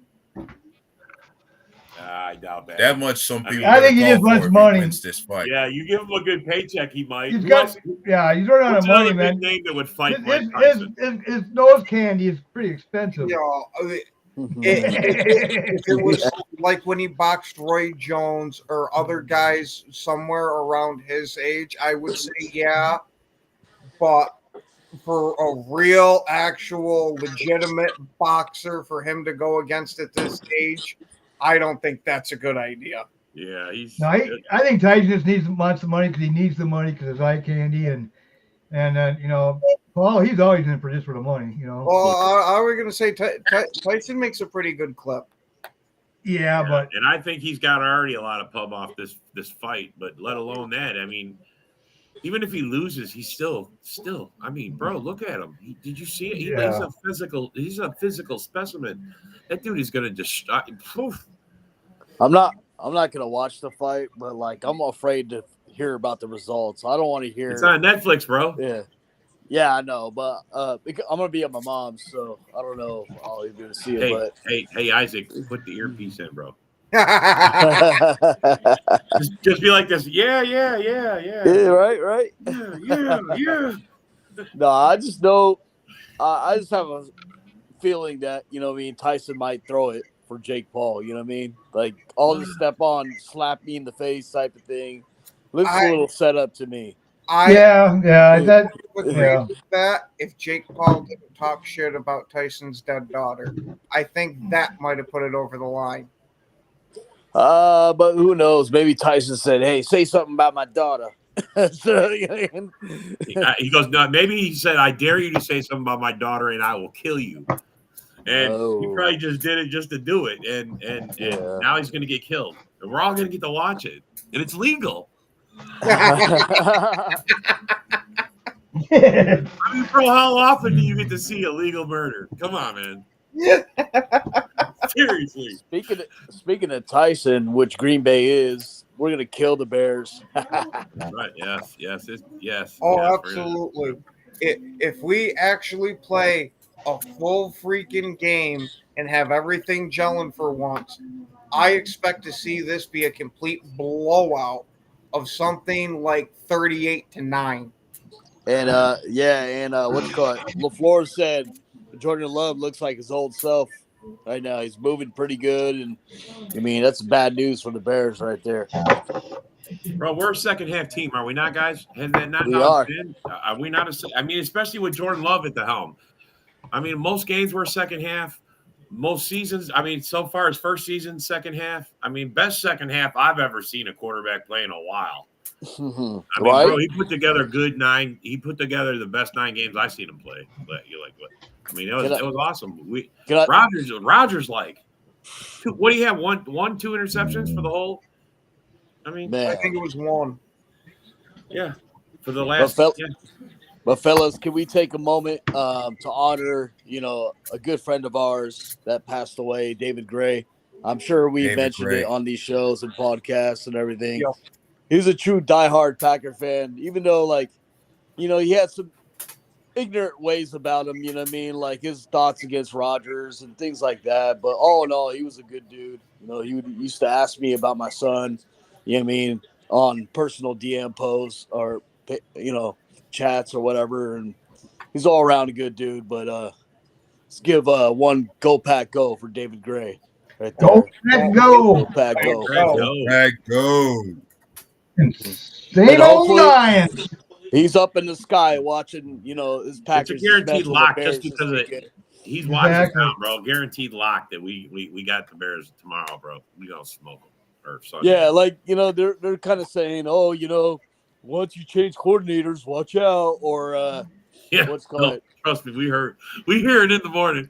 I doubt that. That much some people. I think he just wants money. Wins this fight. Yeah, you give him a good paycheck, he might. He's running out of money, man. Name that would fight his nose candy is pretty expensive. Yeah, if it was like when he boxed Roy Jones or other guys somewhere around his age, I would say yeah. But for a real, actual, legitimate boxer for him to go against at this age, I don't think that's a good idea. Yeah, he's. No, I think Tyson just wants the money because he needs the money because it's eye candy and Paul, he's always in for just for the money, Well, I was going to say Tyson makes a pretty good clip. Yeah, but and I think he's got already a lot of pub off this fight, but let alone that. I mean, even if he loses, he's still. I mean, bro, look at him. Did you see it? He's a physical specimen. That dude is going to destroy. I'm not gonna watch the fight, but like I'm afraid to hear about the results. I don't want to hear. It's on Netflix, bro. Yeah, I know, but I'm gonna be at my mom's, so I don't know if I'll even gonna see it. Hey, Isaac, put the earpiece in, bro. just be like this. Yeah. Right. Yeah. No, I just know. I just have a feeling that Tyson might throw it for Jake Paul. You know what I mean? Like all the step on, slap me in the face type of thing. Looks a little set up to me. That if Jake Paul didn't talk shit about Tyson's dead daughter, I think that might have put it over the line. But who knows? Maybe Tyson said, "Hey, say something about my daughter." He goes, no. Maybe he said, "I dare you to say something about my daughter, and I will kill you." And he probably just did it just to do it, and now he's going to get killed, and we're all going to get to watch it, and it's legal. I mean, bro, how often do you get to see a legal murder? Come on, man. Seriously. Speaking of Tyson, which Green Bay is, we're gonna kill the Bears. Right? Yes. Oh, absolutely. If we actually play a full freaking game and have everything gelling for once, I expect to see this be a complete blowout of something like 38-9. And what's it called? LaFleur said Jordan Love looks like his old self right now. He's moving pretty good, and I mean that's bad news for the Bears right there. Bro, we're a second half team, are we not, guys? And then We are. Are we not? I mean, especially with Jordan Love at the helm. I mean, most games were second half. Most seasons, I mean, so far as first season, second half. I mean, best second half I've ever seen a quarterback play in a while. I mean, bro, he put together He put together the best 9 games I've seen him play. But you're like, what? I mean, it was awesome. Rodgers, like, what do you have? 2 interceptions for the whole? I mean, man. I think it was 1. Yeah, for the last. But fellas, can we take a moment to honor, a good friend of ours that passed away, David Gray? I'm sure we mentioned it on these shows and podcasts and everything. Yep. He was a true diehard Packer fan, even though, he had some ignorant ways about him, you know what I mean? Like his thoughts against Rodgers and things like that. But all in all, he was a good dude. He used to ask me about my son, you know what I mean, on personal DM posts or, chats or whatever. And he's all around a good dude. But let's give one Go Pack Go for David Gray right there. Go Pack Go. Go Pack Go. Go Pack Go. Same old Lions. He's up in the sky watching, his Packers. It's a guaranteed lock just because he's watching now, bro. Guaranteed lock that we got the Bears tomorrow, bro. We gonna smoke them. Or Sunday. Yeah, they're kind of saying, oh, once you change coordinators, watch out, or what's called it? Trust me, we hear it in the morning.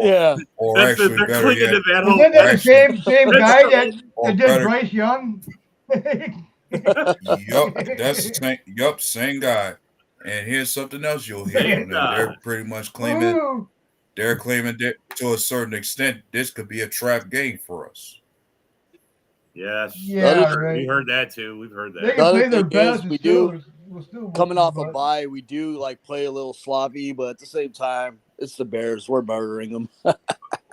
Yeah, or they're clinging to that whole. Isn't that the same guy that did Bryce Young? Yup, same guy. And here's something else you'll hear from them. They're pretty much claiming. They're claiming that to a certain extent, this could be a trap game for us. Yes. Yeah, right. We heard that too. We've heard that. They can play their best. We do. Coming off a bye, we do play a little sloppy, but at the same time, it's the Bears. We're murdering them.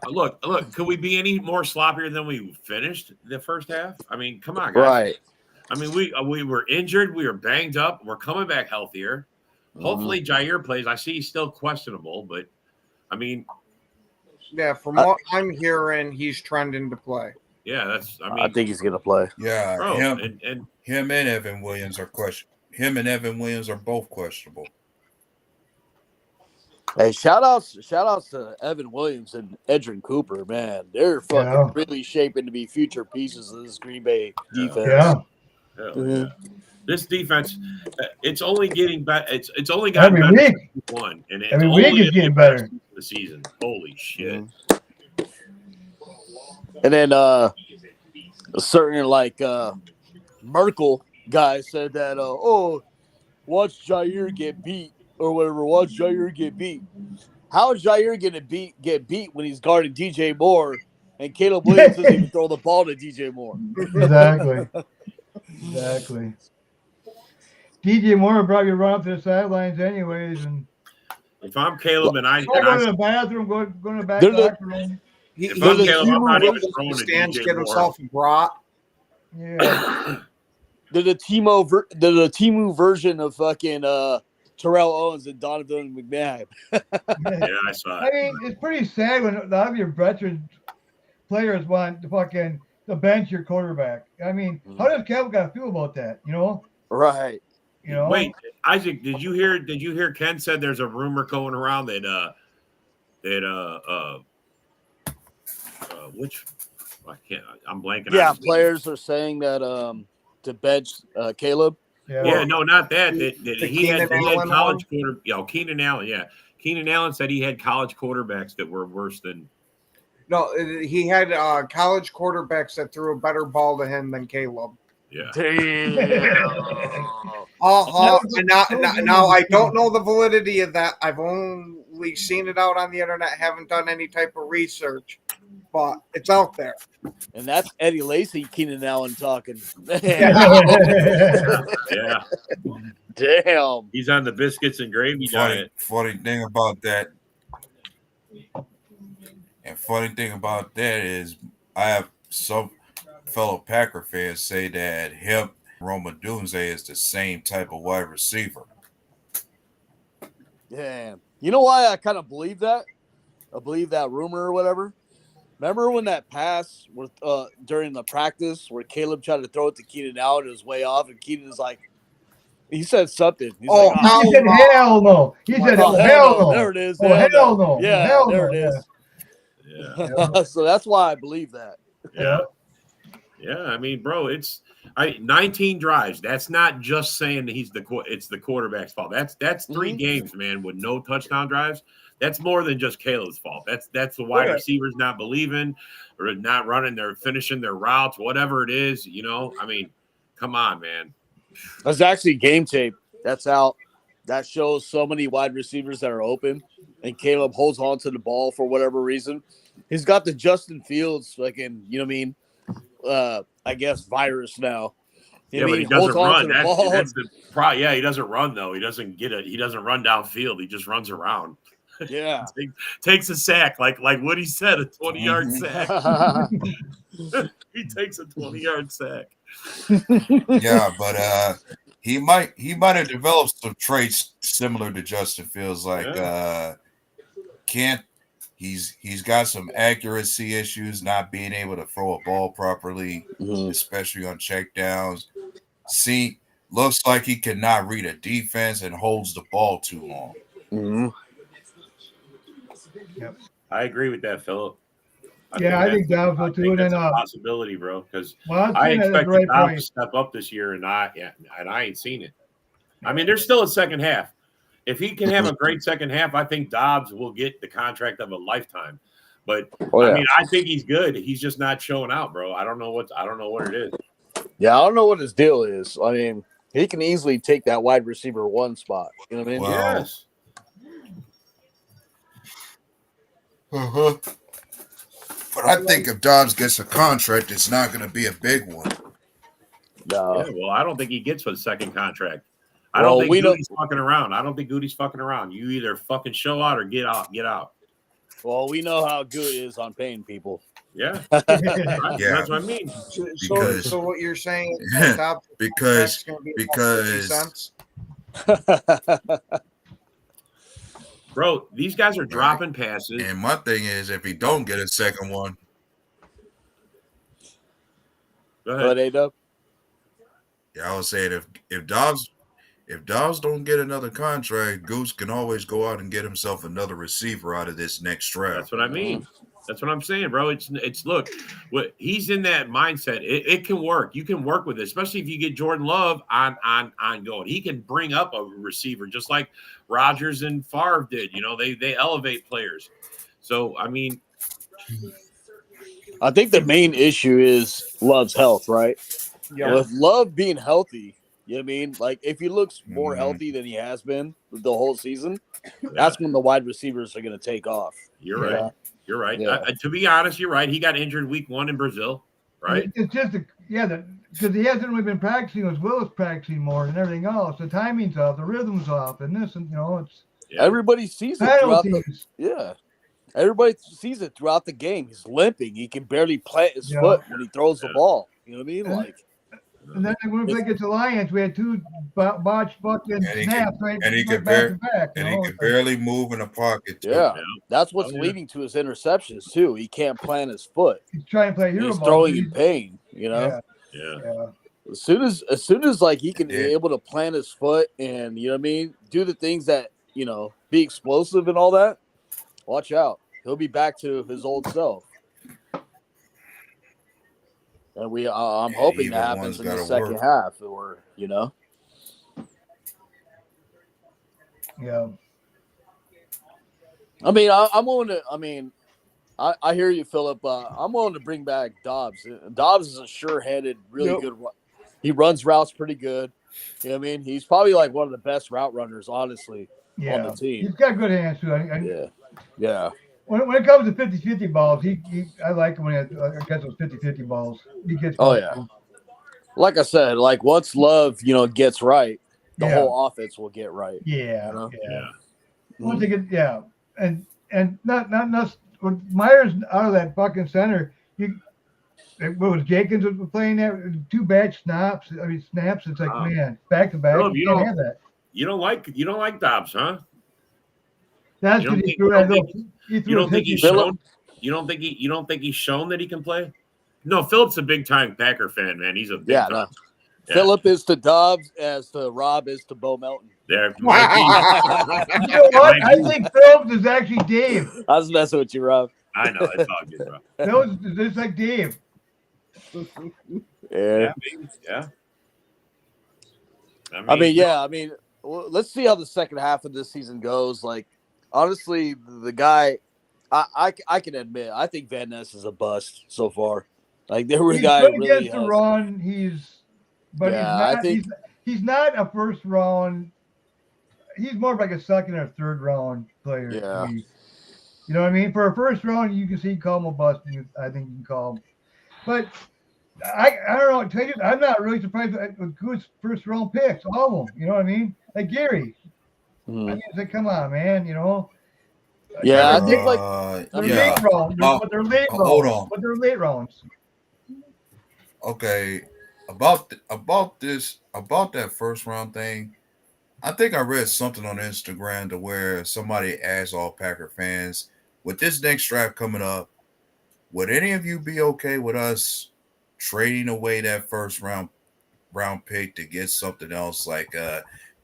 Look. Could we be any more sloppier than we finished the first half? I mean, come on, guys. Right. I mean, we were injured. We were banged up. We're coming back healthier. Hopefully, Jair plays. I see he's still questionable, but I mean, yeah. From what I'm hearing, he's trending to play. Yeah, I think he's gonna play. Yeah, bro, him and Evan Williams are questionable. Him and Evan Williams are both questionable. Hey, shout outs to Evan Williams and Edrin Cooper, man. They're fucking really shaping to be future pieces of this Green Bay defense. Yeah. Hell yeah. This defense, it's only getting better. It's only gotten every better week. since one, and it's Every only week it's getting better. The season. Holy shit! And then a certain Merkel guy said that watch Jair get beat or whatever. Watch Jair get beat. How is Jair gonna get beat when he's guarding DJ Moore and Caleb Williams doesn't even throw the ball to DJ Moore? Exactly. DJ Moore will probably run up to the sidelines anyways, and if I'm Caleb and I go to the bathroom, go to the back locker room. If I'm Caleb, I'm not even throwing to DJ get Moore. himself a brat. Yeah. They're the Timu version of fucking Terrell Owens and Donovan McNabb. Yeah, I saw it. I mean, it's pretty sad when a lot of your veteran players want to bench your quarterback. I mean, how does Kevin got to feel about that? You know? Right. You know. Wait, Isaac, did you hear Ken said there's a rumor going around that which I can't. I'm blanking. Yeah, players are saying that to bench Caleb. Yeah, no, not that. That he had college quarter. Keenan Allen. Yeah, Keenan Allen said he had college quarterbacks that were worse than. No, he had college quarterbacks that threw a better ball to him than Caleb. Yeah. Now I don't know the validity of that. I've only seen it out on the internet. Haven't done any type of research, but it's out there. And that's Eddie Lacy, Keenan Allen talking. Yeah. Damn. He's on the biscuits and gravy diet. Funny thing about that. And funny thing about that is I have some fellow Packer fans say that him, Roma Dunze, is the same type of wide receiver. Yeah. You know why I kind of believe that? I believe that rumor or whatever. Remember when that pass with during the practice where Caleb tried to throw it to Keenan Allen, it was way off, and Keenan is like, he said something. He's like, he said hell no. He said hell no. There it is. Oh, hell no. Yeah, hell there no. it is. Yeah. So that's why I believe that. Yeah. Yeah, I mean, bro, it's 19 drives. That's not just saying that it's the quarterback's fault. That's 3 games, man, with no touchdown drives. That's more than just Caleb's fault. That's the wide receivers not believing or not running. They're finishing their routes, whatever it is. You know, I mean, come on, man. There's actually game tape that's out that shows so many wide receivers that are open, and Caleb holds on to the ball for whatever reason. He's got the Justin Fields fucking, you know what I mean? I guess virus now. But he doesn't run. That's the problem. Yeah, he doesn't run though. He doesn't get it. He doesn't run downfield. He just runs around. Yeah, takes a sack like Woody said, a 20-yard sack. He takes a 20-yard sack. Yeah, but he might have developed some traits similar to Justin Fields, like he's got some accuracy issues, not being able to throw a ball properly, especially on checkdowns. Looks like he cannot read a defense and holds the ball too long. Yep. I agree with that, Philip. I think Dobbs will too. That's a possibility, bro. Because I I expected Dobbs to step up this year, and I ain't seen it. I mean, there's still a second half. If he can have a great second half, I think Dobbs will get the contract of a lifetime. But I mean, I think he's good. He's just not showing out, bro. I don't know what it is. Yeah, I don't know what his deal is. I mean, he can easily take that wide receiver 1 spot. You know what I mean? Well, yes. But I think if Dobbs gets a contract, it's not going to be a big one. No. Yeah, well, I don't think he gets a second contract. I don't think Goody's fucking around. I don't think Goody's fucking around. You either fucking show out or get out. Get out. Well, we know how good it is on paying people. Yeah. That's what I mean. So what you're saying because bro, these guys are dropping passes. And my thing is, if he don't get a second one, go ahead. A-Dub? Yeah, I was saying if if Dobbs don't get another contract, Goose can always go out and get himself another receiver out of this next draft. That's what I mean. That's what I'm saying, bro. It's look, what he's in that mindset. It can work. You can work with it, especially if you get Jordan Love on going. He can bring up a receiver just like Rodgers and Favre did. You know, they elevate players. So I mean, I think the main issue is Love's health, right? Yeah. With Love being healthy, you know what I mean? Like, if he looks more healthy than he has been the whole season, that's when the wide receivers are going to take off. You're right. You're right. Yeah. To be honest, you're right. He got injured week 1 in Brazil, right? It's just because he hasn't really been practicing as well as practicing more and everything else. The timing's off, the rhythm's off, and this, and it's Everybody sees it throughout Everybody sees it throughout the game. He's limping. He can barely plant his foot when he throws the ball. You know what I mean? Like, and then when we played against the Lions, we had 2 botched fucking snaps, and he could barely move in the pocket. Yeah, that's what's leading to his interceptions too. He can't plant his foot. He's trying to play hero He's ball. throwing in pain. You know. Yeah. As soon as like he can be able to plant his foot and you know what I mean, do the things that be explosive and all that. Watch out. He'll be back to his old self. And I'm hoping that happens in the second half, or Yeah. I mean, I'm willing to. I mean, I hear you, Philip. I'm willing to bring back Dobbs. Dobbs is a sure-handed, really good. He runs routes pretty good. You know what I mean? He's probably like one of the best route runners, honestly, on the team. He's got good hands too. Yeah. When it comes to 50-50 balls, I like him when he gets those 50-50 balls. He gets. Like I said, like once Love, gets right, the whole offense will get right. Once they get and not when Myers out of that fucking center. What was Jenkins was playing there? 2 bad snaps. It's like man, back to back. You can't have that. You don't like Dobbs, huh? That's because he threw that. You don't think he's shown? You don't think he's shown that he can play? No, Philip's a big time Packer fan, man. He's a big time. No. Philip is to Dobbs as to Rob is to Bo Melton. There. You know what? I think Phillips is actually Dave. I was messing with you, Rob. I know it's all good, bro. Phillips is just like Dave. Yeah. I mean, well, let's see how the second half of this season goes. Like, honestly, the guy, I can admit, I think Van Ness is a bust so far. Like, there were guys really against the run. He's not a first round. He's more of like a second or third round player. Yeah. You know what I mean? For a first round, you can see call him a bust. I think you can call him. But I don't know. I'm not really surprised with good first round picks. All of them. You know what I mean? Like Gary. I mean, it's like, come on, man. Yeah, I think they're late rounds. They're late rounds. Hold on. But they're late rounds. Okay, about that first round thing, I think I read something on Instagram to where somebody asked all Packer fans, with this next draft coming up, would any of you be okay with us trading away that first round pick to get something else? Like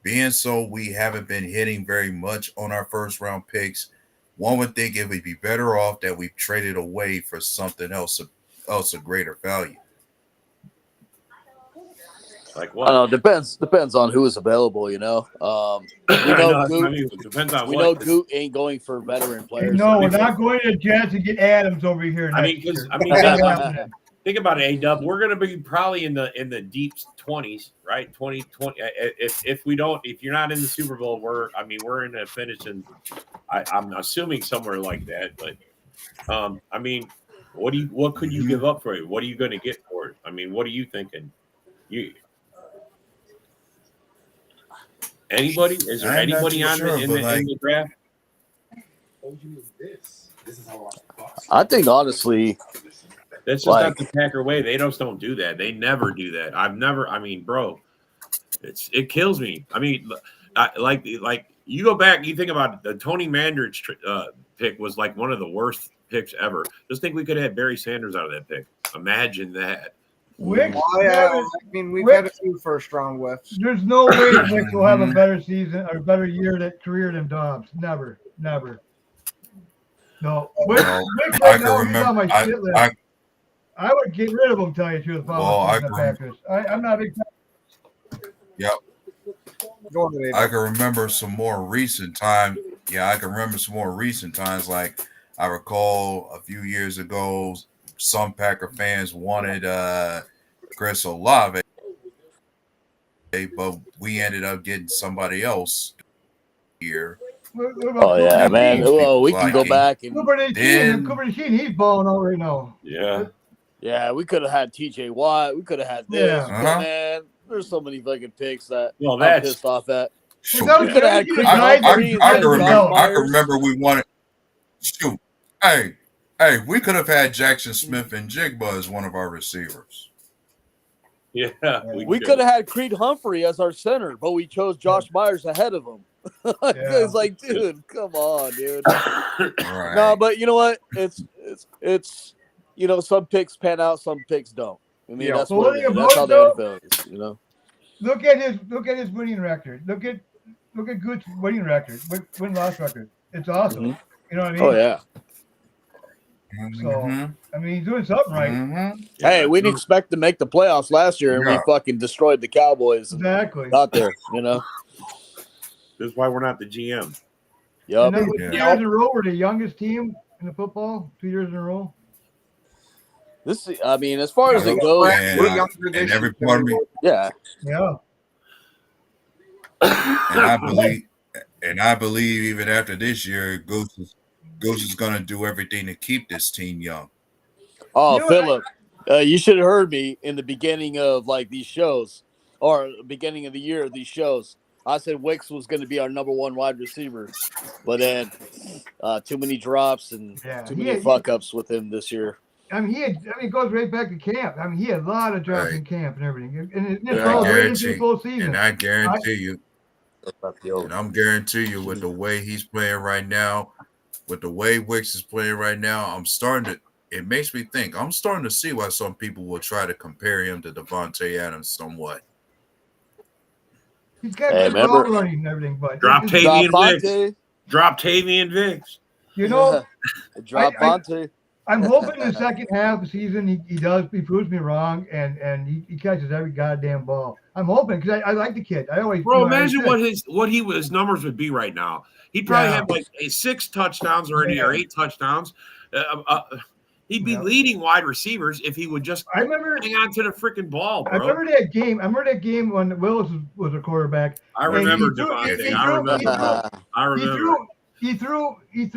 being so we haven't been hitting very much on our first round picks, one would think it would be better off that we traded away for something else of greater value. Like what? Depends on who is available. We know Goot ain't going for veteran players. No, we're not going to the Jets to get Adams over here. Think about it, A-Dub. We're going to be probably in the deep 20s, right? 20. If you're not in the Super Bowl, we're in a finish, and I'm assuming somewhere like that. But what could you give up for it? What are you going to get for it? I mean, what are you thinking? Anybody? Is there anybody in the draft? I think honestly, that's just not the Packer way. They just don't do that. They never do that. Bro, it kills me. I mean, like you go back, you think about it, the Tony Mandridge pick was like one of the worst picks ever. Just think we could have Barry Sanders out of that pick. Imagine that. Wicks, I mean, we've had a few first-round whiffs. there's no way Wicks will have a better season or better career than Dobbs. Never. No. Wicks right now, he's on my shit list. I would get rid of him, tell you the truth, if I was the Packers. I'm not a big fan. Yep. I can remember some more recent time. Yeah, I can remember some more recent times. Like I recall a few years ago, some Packer fans wanted Chris Olave, but we ended up getting somebody else here. Oh yeah, man. Well, we can go back and Cooper Sheehan, he's balling out right now. Yeah, we could have had TJ Watt. We could have had this. Yeah. But man, there's so many fucking picks that Well, I'm pissed off at. Shoot. We could have had Creed I Humphrey can and Josh remember. I can Myers. remember we wanted. Shoot, hey, we could have had Jackson Smith and Jigba as one of our receivers. Yeah, We could have had Creed Humphrey as our center, but we chose Josh Myers ahead of him. It's like, dude, come on, dude. Right. No, but you know what? It's you know, some picks pan out, some picks don't. I mean, that's So what what it is. do you That's how vote, the NFL is, you know. Look at his winning record. Look at Good's winning record, win-loss record. It's awesome. Mhm. You know what I mean? Oh yeah. So I mean, he's doing something right. Hey, we didn't expect to make the playoffs last year, and we fucking destroyed the Cowboys. Exactly. Out there, you know. That's why we're not the GM. Yup. And then 2 years in a row, we're the youngest team in the football. 2 years in a row. This, I mean, as far as it goes, and every part of me, yeah. And I believe even after this year, Goose is gonna do everything to keep this team young. Oh, Philip, you should have heard me in the beginning of like these shows, or beginning of the year of these shows. I said Wicks was going to be our number one wide receiver, but then too many drops and too many fuck ups with him this year. I mean, it goes right back to camp. I mean, he had a lot of drops in camp and everything, and And I guarantee you, and I'm guarantee you, with the way he's playing right now, with the way Wicks is playing right now, it makes me think. I'm starting to see why some people will try to compare him to Devontae Adams somewhat. He's got good ball running and everything, but drop Tavian Viggs. You know, drop Vontae. I'm hoping in the second half of the season he proves me wrong and he catches every goddamn ball. I'm hoping because I like the kid. I always imagine what his numbers would be right now. He'd probably have like 6 touchdowns already or 8 touchdowns. He'd be leading wide receivers if he would just hang on to the freaking ball, bro. I remember that game when Willis was a quarterback. I remember Devontae. I remember. He threw the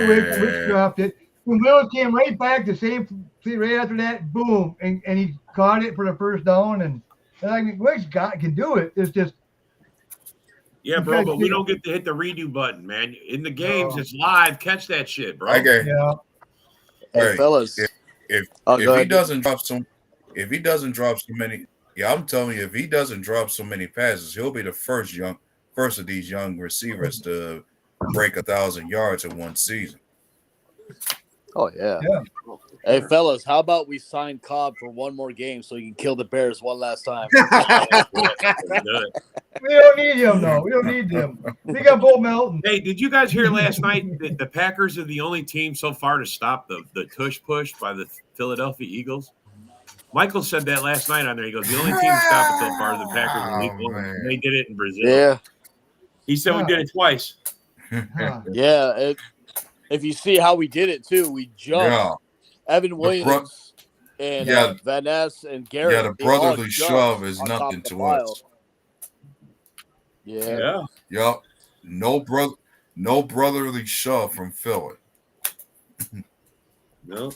Wicks dropped it. When Willis came right back the same right after that, boom, and he caught it for the first down. And I mean, Wicks can do it. It's just bro, but we don't get to hit the redo button, man. In the games, it's live. Catch that shit, bro. Okay. Yeah. Hey, fellas, if he doesn't drop so many, I'm telling you, if he doesn't drop so many passes, he'll be the first of these young receivers to break 1,000 yards in one season. Oh yeah. Hey fellas, how about we sign Cobb for one more game so he can kill the Bears one last time? We don't need him though. We don't need him. We got Bull Melton. Hey, did you guys hear last night that the Packers are the only team so far to stop the tush push by the Philadelphia Eagles? Michael said that last night on there. He goes, the only team to stop it so far is the Packers and Eagles. They did it in Brazil. Yeah. He said we did it twice. Yeah. If you see how we did it too, we jumped Evan Williams and Van Ness and Garrett. Yeah, the brotherly shove is nothing to us. Yeah. Yup. No brotherly shove from Philly. No.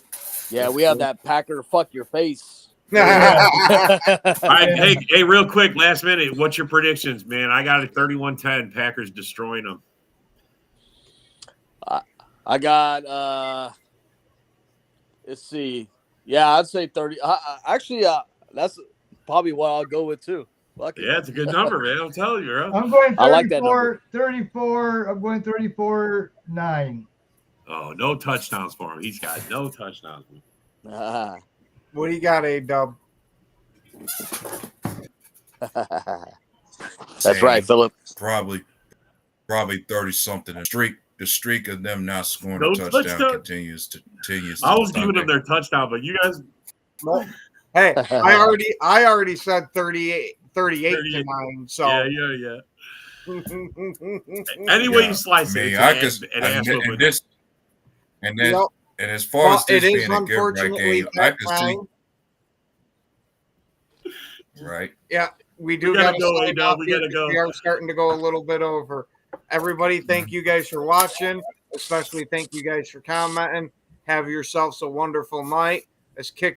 Yeah, we have that Packer fuck your face. All right, hey, real quick, last minute. What's your predictions, man? I got it 31-10. Packers destroying them. I got let's see. Yeah, I'd say 30. Actually, that's probably what I'll go with too. Fuck it. Yeah, it's a good number, man. I'm telling you, bro. I'm going 34, I like that number. 34. I'm going 34-9. Oh, no touchdowns for him. He's got no touchdowns. What do you got, A-Dub? That's right, Philip. Probably 30 something. The streak of them not scoring No a touchdown touchdown? continues to I was Sunday. giving them their touchdown, but you guys Well, hey, I already said 38 to 9. So yeah. Any way you slice it, and Yep. as far as it this is being a give right unfortunately game, I that can see time. right. Yeah, we do gotta gotta go, sign A-Dub. off We here gotta because go. we are starting to go a little bit over. Everybody, thank you guys for watching. Especially thank you guys for commenting. Have yourselves a wonderful night. Let's kick